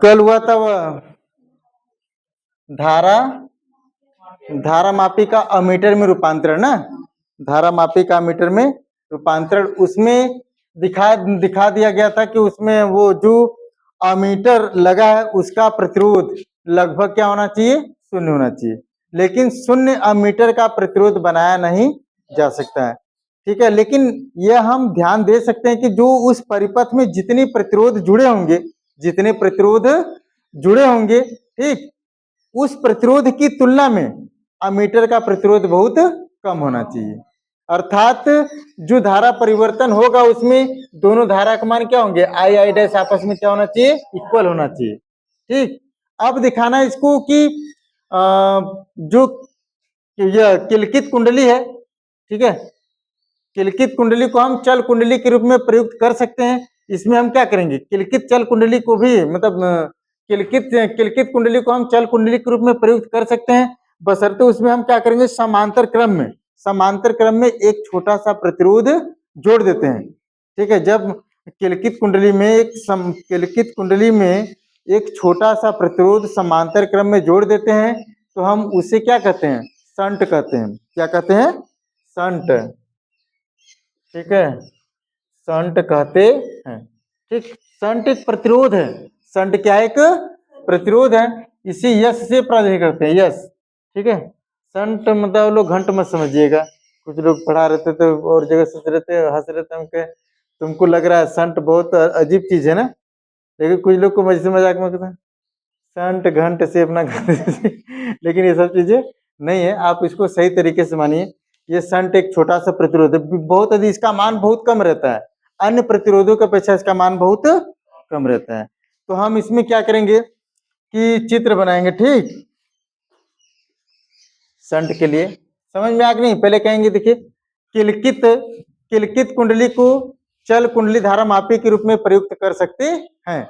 कल हुआ था वह धारा धारा मापी का अमीटर में रूपांतरण ना, धारा मापी का अमीटर में रूपांतरण, उसमें दिखा दिया गया था कि उसमें वो जो अमीटर लगा है उसका प्रतिरोध लगभग क्या होना चाहिए, शून्य होना चाहिए। लेकिन शून्य अमीटर का प्रतिरोध बनाया नहीं जा सकता है, ठीक है। लेकिन यह हम ध्यान दे सकते हैं कि जो उस परिपथ में जितने प्रतिरोध जुड़े होंगे, जितने प्रतिरोध जुड़े होंगे, ठीक, उस प्रतिरोध की तुलना में अमीटर का प्रतिरोध बहुत कम होना चाहिए। अर्थात जो धारा परिवर्तन होगा उसमें दोनों धारा का मान क्या होंगे, आई आई डैश आपस में क्या होना चाहिए, इक्वल होना चाहिए, ठीक। अब दिखाना इसको कि जो यह किलकित कुंडली है, ठीक है, किलकित कुंडली को हम चल कुंडली के रूप में प्रयुक्त कर सकते हैं। इसमें हम क्या करेंगे, किलकित चल कुंडली को भी मतलब किलकित कुंडली को हम चल कुंडली के रूप में प्रयुक्त कर सकते हैं, बशर्ते उसमें हम क्या करेंगे, समांतर क्रम में एक छोटा सा प्रतिरोध जोड़ देते हैं, ठीक है। जब किलकित कुंडली में एक छोटा सा प्रतिरोध समांतर क्रम में जोड़ देते हैं तो हम उसे क्या कहते हैं, शंट कहते हैं। क्या कहते हैं, शंट, ठीक है, शंट कहते हैं, ठीक। शंट एक प्रतिरोध है, शंट क्या है, एक प्रतिरोध है। इसे यश से प्राधिकरण करते हैं, यश, ठीक है। शंट मतलब लोग घंट मत समझिएगा, कुछ लोग पढ़ा रहते थे और जगह सोच रहे थे, हंस रहे थे, हमके तुमको लग रहा है शंट बहुत अजीब चीज है ना, लेकिन कुछ लोग को मजे मजाक में कहते हैं शंट घंट से अपना लेकिन ये सब चीजें नहीं है, आप इसको सही तरीके से मानिए। ये शंट एक छोटा सा प्रतिरोध है, बहुत अधिक, इसका मान बहुत कम रहता है, अन्य प्रतिरोधों की अपेक्षा इसका मान बहुत कम रहता है। तो हम इसमें क्या करेंगे कि चित्र बनाएंगे, ठीक, शंट के लिए। समझ में आ गई नहीं, पहले कहेंगे देखिए, किलकित कुंडली को चल कुंडली धारा मापी के रूप में प्रयुक्त कर सकते हैं।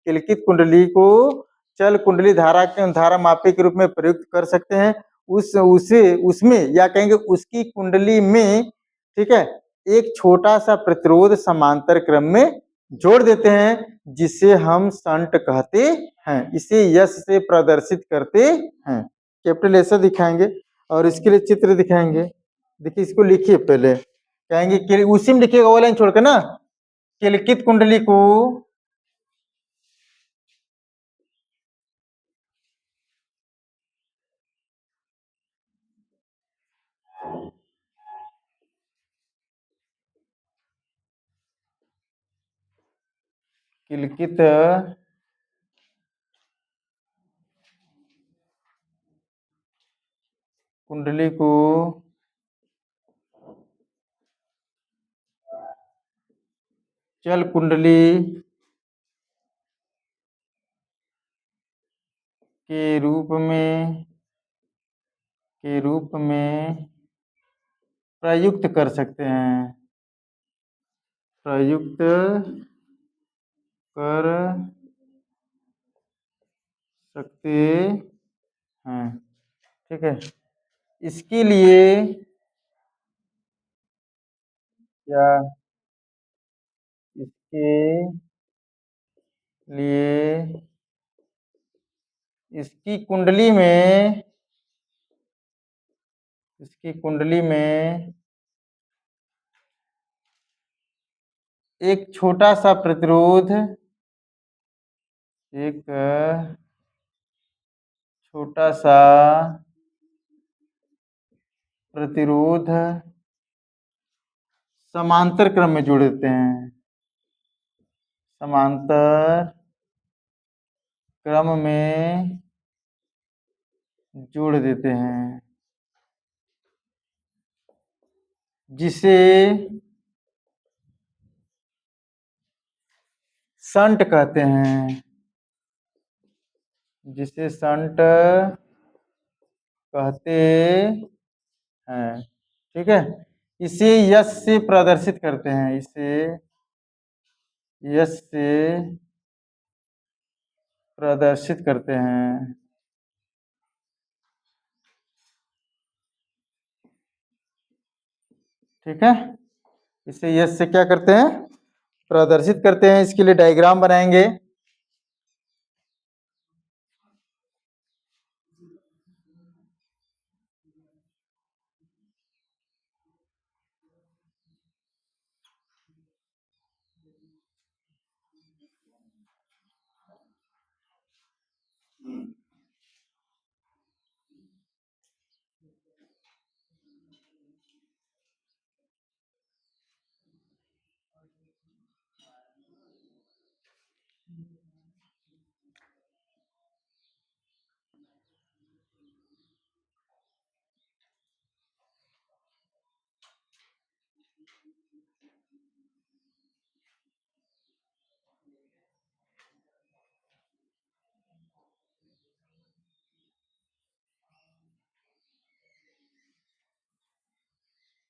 किलकित कुंडली को चल कुंडली धारा मापी के रूप में प्रयुक्त कर सकते हैं। उसमें या कहेंगे उसकी कुंडली में, ठीक है, एक छोटा सा प्रतिरोध समांतर क्रम में जोड़ देते हैं जिसे हम शंट कहते हैं। इसे यश से प्रदर्शित करते हैं। कैपिटल ऐसा दिखाएंगे और इसके लिए चित्र दिखाएंगे। देखिए इसको लिखिए, पहले कहेंगे कि उसी में लिखिएगा, वो लाइन छोड़कर ना, किलकित कुंडली को किलकित कुंडली को चल कुंडली के रूप में प्रयुक्त कर सकते हैं, प्रयुक्त कर सकते हैं, ठीक है। इसके लिए क्या, इसके लिए इसकी कुंडली में एक छोटा सा प्रतिरोध, एक छोटा सा प्रतिरोध समांतर क्रम में जोड़ देते हैं, समांतर क्रम में जोड़ देते हैं, जिसे शंट कहते हैं, जिसे शंट कहते हैं, ठीक है। इसे यश से प्रदर्शित करते हैं, इसे यश से प्रदर्शित करते हैं, ठीक है। इसे यश से क्या करते हैं, प्रदर्शित करते हैं। इसके लिए डायग्राम बनाएंगे,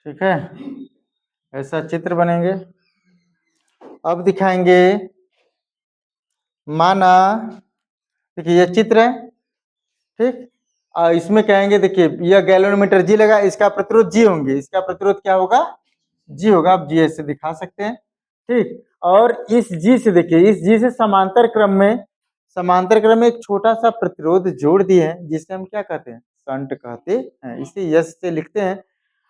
ठीक है, ऐसा चित्र बनेंगे। अब दिखाएंगे, माना देखिए ये चित्र है, ठीक। इसमें कहेंगे देखिए यह गैलोमीटर जी लगा, इसका प्रतिरोध जी होंगे, इसका प्रतिरोध क्या होगा, जी होगा। आप जी ऐसे दिखा सकते हैं, ठीक। और इस जी से देखिए, इस जी से समांतर क्रम में एक छोटा सा प्रतिरोध जोड़ दिए हैं, जिसे हम क्या कहते हैं, शंट कहते हैं, इसे यस से लिखते हैं।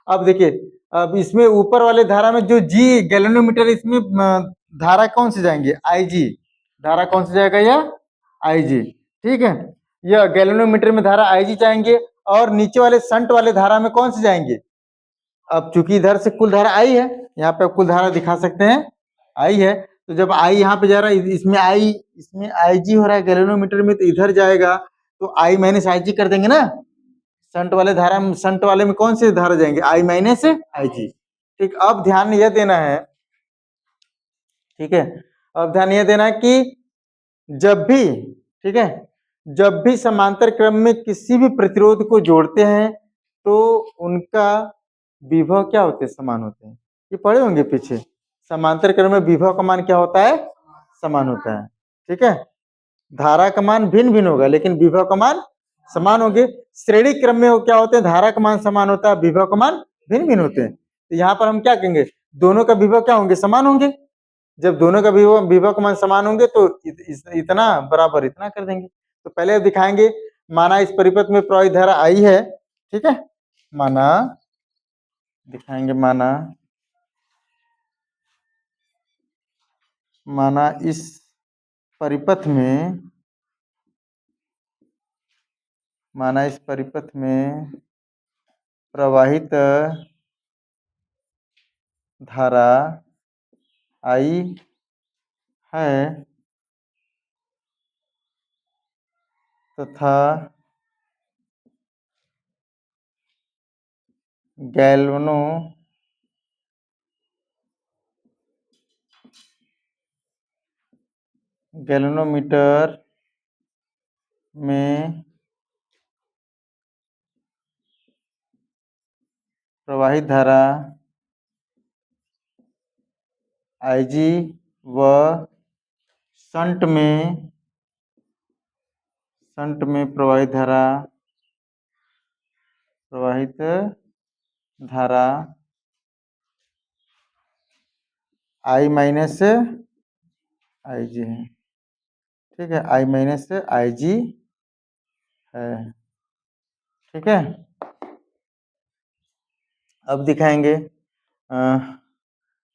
अब देखिए, अब इसमें ऊपर वाले धारा में जो जी गैलोमीटर, इसमें धारा कौन से जाएंगे, आई जी, धारा कौन से जाएगा, यह आई जी, ठीक है। यह गैलोमीटर में धारा आई जी जाएंगे, और नीचे वाले संट वाले धारा में कौन से जाएंगे। अब चूंकि इधर से कुल धारा आई है, यहाँ पे कुल धारा दिखा सकते हैं, आई है, तो जब आई यहाँ पे जा रहा है, इसमें आई जी हो रहा है गैलोमीटर में, तो इधर जाएगा तो आई माइनस आई जी कर देंगे ना। संट वाले में कौन से धारा जाएंगे, आई माइनस आई जी, ठीक। अब ध्यान यह देना है, ठीक है, अब ध्यान यह देना है कि जब भी, ठीक है, जब भी समांतर क्रम में किसी भी प्रतिरोध को जोड़ते हैं तो उनका विभव क्या होते हैं, समान होते हैं। ये पढ़े होंगे पीछे, समांतर क्रम में विभव का मान क्या होता है, समान होता है, ठीक है। धारा का मान भिन्न भिन्न होगा लेकिन विभव का मान समान होंगे। श्रेणी क्रम में वो क्या होते हैं, धारा का मान समान होता है, विभव का मान भिन्न भिन्न होते हैं। तो यहाँ पर हम क्या कहेंगे, दोनों का विभव क्या होंगे, समान होंगे। जब दोनों का विभव का मान समान होंगे तो इतना बराबर इतना कर देंगे। तो पहले अब दिखाएंगे, माना इस परिपथ में प्रवाहित धारा आई है, ठीक है, माना दिखाएंगे, माना इस परिपथ में, माना इस परिपथ में प्रवाहित धारा आई है तथा गैल्वेनोमीटर में प्रवाहित धारा IG व शंट में प्रवाहित धारा I माइनस आई जी है, ठीक है, I माइनस आई जी है, ठीक है। अब दिखाएंगे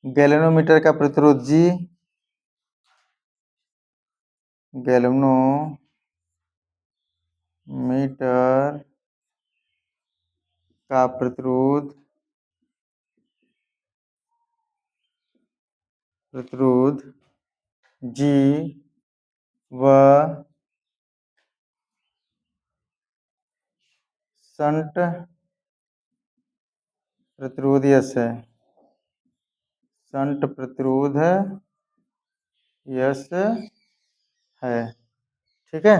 गैल्वेनोमीटर का प्रतिरोध जी, गैल्वेनोमीटर का प्रतिरोध जी व शंट प्रतिरोध यस है, शंट प्रतिरोध यस है, ठीक है,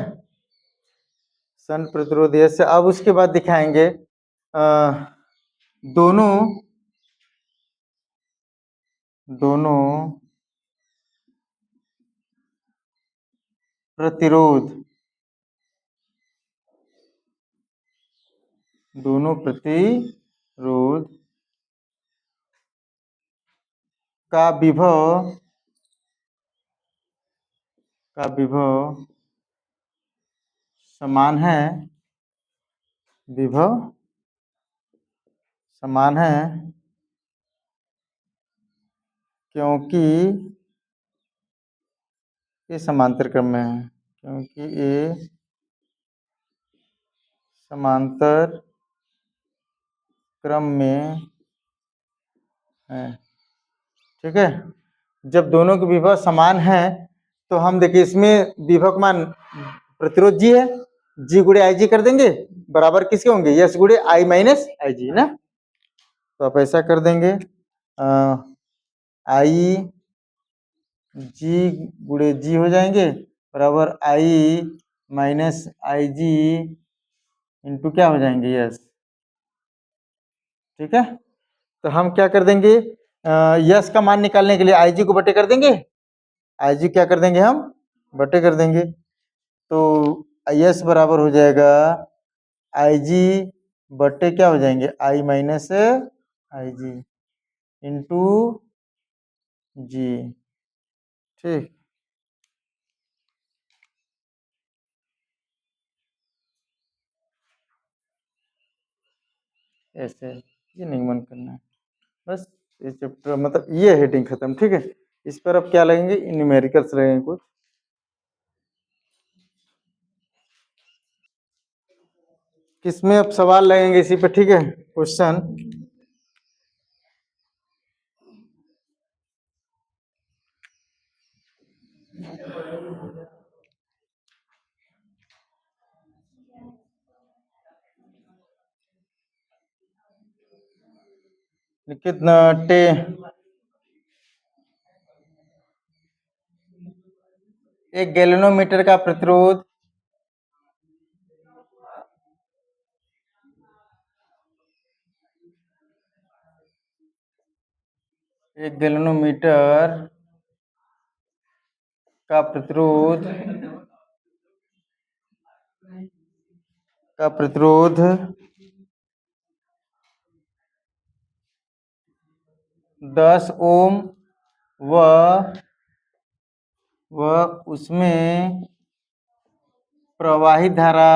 शंट प्रतिरोध यस। अब उसके बाद दिखाएंगे दोनों प्रतिरोध का विभव समान है, विभव समान है क्योंकि ये समांतर क्रम में है, क्योंकि ये समांतर क्रम में है, ठीक है। जब दोनों के विभव समान है तो हम देखिए इसमें विभव मान प्रतिरोध जी है, जी गुणे आई जी कर देंगे, बराबर किसके होंगे, यस गुणे आई माइनस आई जी ना। तो आप ऐसा कर देंगे आई जी गुणे जी हो जाएंगे बराबर आई माइनस आई जी इंटू क्या हो जाएंगे, यस। ठीक है, तो हम क्या कर देंगे, यस का मान निकालने के लिए आई जी को बटे कर देंगे, आई जी क्या कर देंगे हम बटे कर देंगे, तो यस बराबर हो जाएगा आई जी बटे क्या हो जाएंगे आई माइनस आई जी इंटू जी। ठीक, ऐसे ये नहीं मन करना है बस, ये चैप्टर मतलब ये हेडिंग खत्म। ठीक है, इस पर अब क्या लगेंगे, न्यूमेरिकल्स लगेंगे कुछ। किसमें अब सवाल लगेंगे इसी पे। ठीक है, क्वेश्चन कितना टे एक गैल्वेनोमीटर का प्रतिरोध एक गैल्वेनोमीटर का प्रतिरोध 10 ओम व उसमें प्रवाहित धारा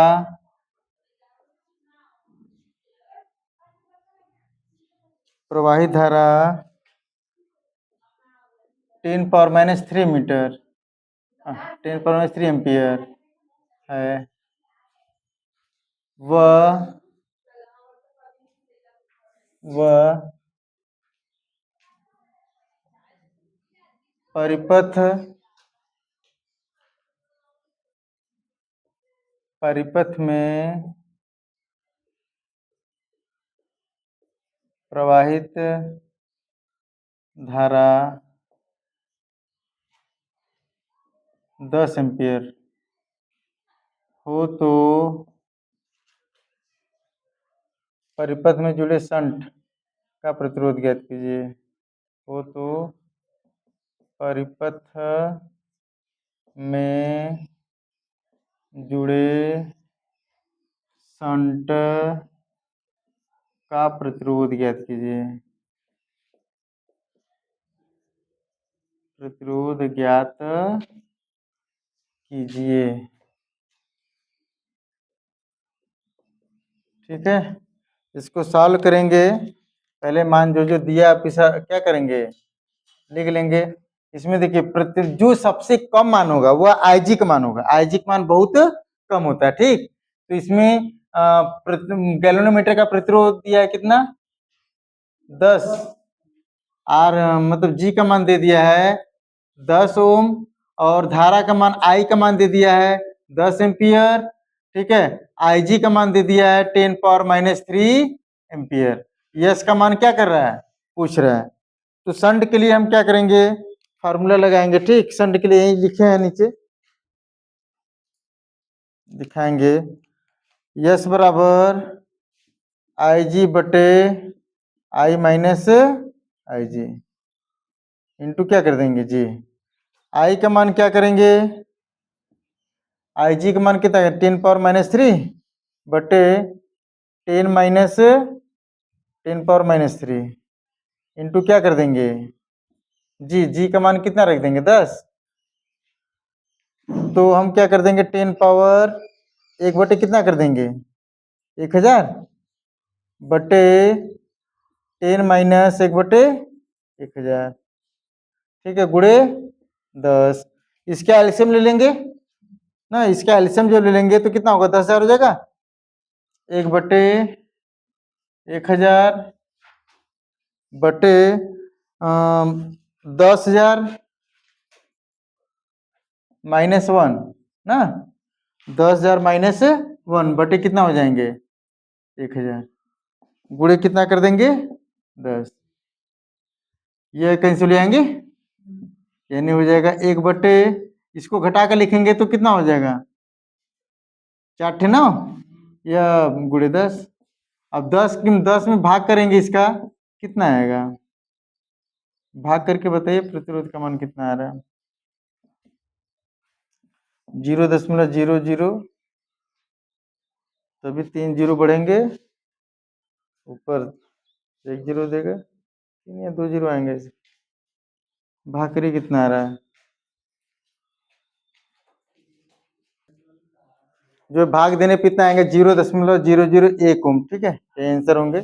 10⁻³ मीटर, 10⁻³ एम्पियर है, व परिपथ में प्रवाहित धारा 10 एम्पियर हो तो परिपथ में जुड़े शंट का प्रतिरोध ज्ञात कीजिए। हो तो परिपथ में जुड़े शंट का प्रतिरोध ज्ञात कीजिए। प्रतिरोध ज्ञात कीजिए। ठीक है, इसको सॉल्व करेंगे। पहले मान जो दिया आप इसे क्या करेंगे, लिख लेंगे। इसमें देखिए जो सबसे कम मान होगा वह आईजी का मान होगा, आईजी का मान बहुत कम होता है। ठीक, तो इसमें गैल्वेनोमीटर का प्रतिरोध दिया है कितना 10, और मतलब जी का मान दे दिया है 10 ओम, और धारा का मान आई का मान दे दिया है 10 एम्पियर। ठीक है, आई जी का मान दे दिया है 10⁻³ एम्पियर। यस का मान क्या कर रहा है, पूछ रहा है। तो शंट के लिए हम क्या करेंगे, फार्मूला लगाएंगे। ठीक, शंट के लिए यही लिखे हैं, नीचे दिखाएंगे। यस बराबर आई जी बटे आई माइनस आई जी इंटू क्या कर देंगे जी। आई का मान क्या करेंगे, आई जी का मान कितना है 10⁻³ बटे 10⁻³ इंटू क्या कर देंगे जी। जी का मान कितना रख देंगे 10, तो हम क्या कर देंगे 10⁻1 बटे कितना कर देंगे 1000 बटे 10⁻1 बटे 1000। ठीक है, गुणे 10। इसका एलसीएम ले लेंगे ना, इसका एलसीएम जो ले लेंगे तो कितना होगा 10,000 हो जाएगा। 1 बटे 1000 बटे 10,000 -1 ना, 10,000 -1 बटे कितना हो जाएंगे 1,000, गुणे कितना कर देंगे 10, ये कहीं से ले आएंगे, यानी हो जाएगा 1 बटे, इसको घटा कर लिखेंगे तो कितना हो जाएगा 4 9 या गुणे 10। अब 10 में भाग करेंगे इसका कितना आएगा, भाग करके बताइए प्रतिरोध का मान कितना आ रहा है। 0.00, तभी 3 जीरो बढ़ेंगे ऊपर, 1 जीरो देगा, 3 या 2 जीरो आएंगे, भाग करिए कितना आ रहा है, जो भाग देने पे कितना आएंगे 0.001 ओम। ठीक है, ये आंसर होंगे।